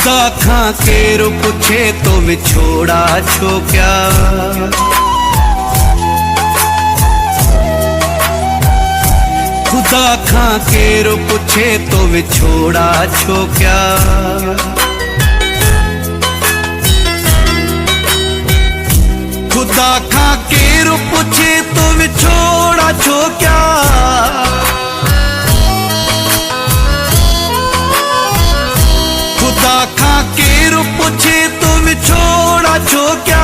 खुदा खां केरु पुछे तो विछोड़ा छो क्या। खुदा खां केरु पुछे तो विछोड़ा छो क्या। खुदा खां केरु पुछे तो विछोड़ा छो क्या। खुदा खां केरु पुछे तो विछोड़ा छो क्या।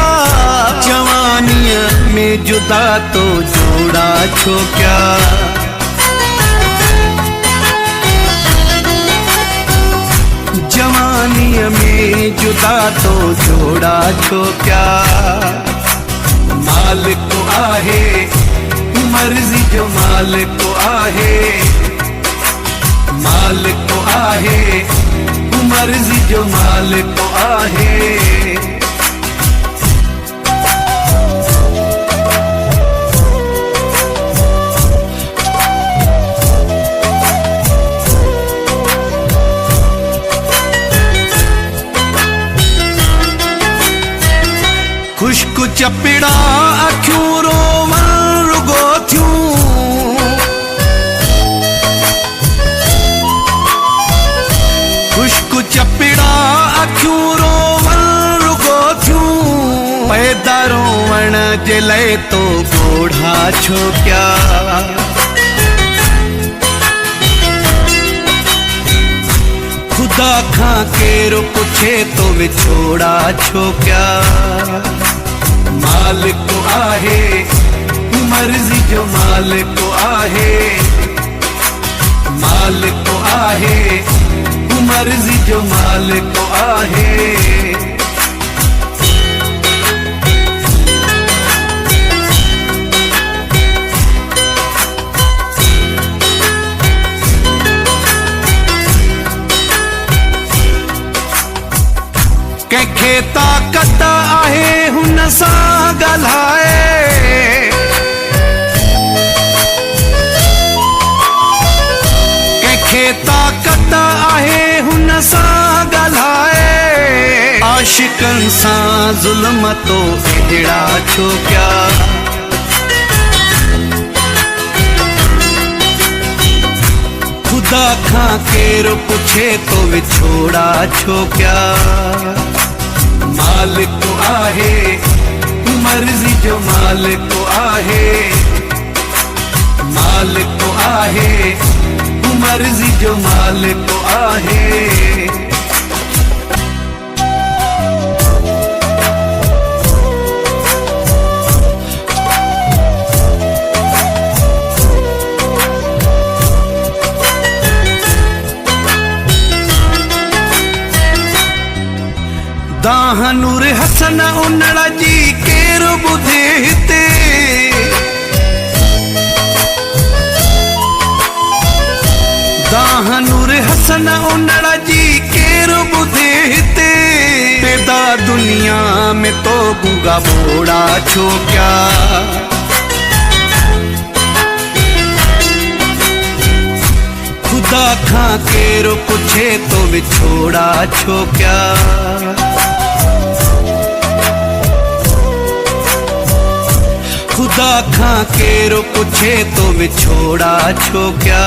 जवानीअ में जुदा तो जोड़ा छो क्या। जवानीअ में जुदा तो जोड़ा छो क्या। मालिक आहे मर्ज़ी जो मालिक आहे। मालिक आहे मर्ज़ी जो मालिक आहे। खुश्क चपिड़ा अखियूं रोवन रुगो थियूं। खुश्क चपिड़ा अखियूं रोवन रुगो थियूं। पैदा रोवण जे लाइ तो ॻोढ़ा छो क्या। खुदा खां केरु पुछे तो विछोड़ा छो क्या। मालिक आहे मर्ज़ी जो मालिक आहे। मालिक आहे मर्ज़ी जो मालिक आहे। कंहिंखे ताक़त आहे हुन सां ॻाल्हाए। कंहिंखे ताक़त आहे हुन सां ॻाल्हाए। आशिकनि सां ज़ुल्म तो अहिड़ा छो क्या। खुदा खां केरु पुछे तो विछोड़ा छो क्या। मालिक आहे मर्ज़ी जो मालिक आहे। मालिक आहे मर्ज़ी जो मालिक आहे। दाहनूर हसन उनड़ जी केरु ॿुधे हिते। दाहनूर हसन उनड़ जी केरु ॿुधे हिते। पैदा दुनिया में तो गूंगा बोड़ा छो क्या। खुदा खां केरु पुछे तो विछोड़ा छो क्या। खुदा खां केरु पुछे तो विछोड़ा छो क्या।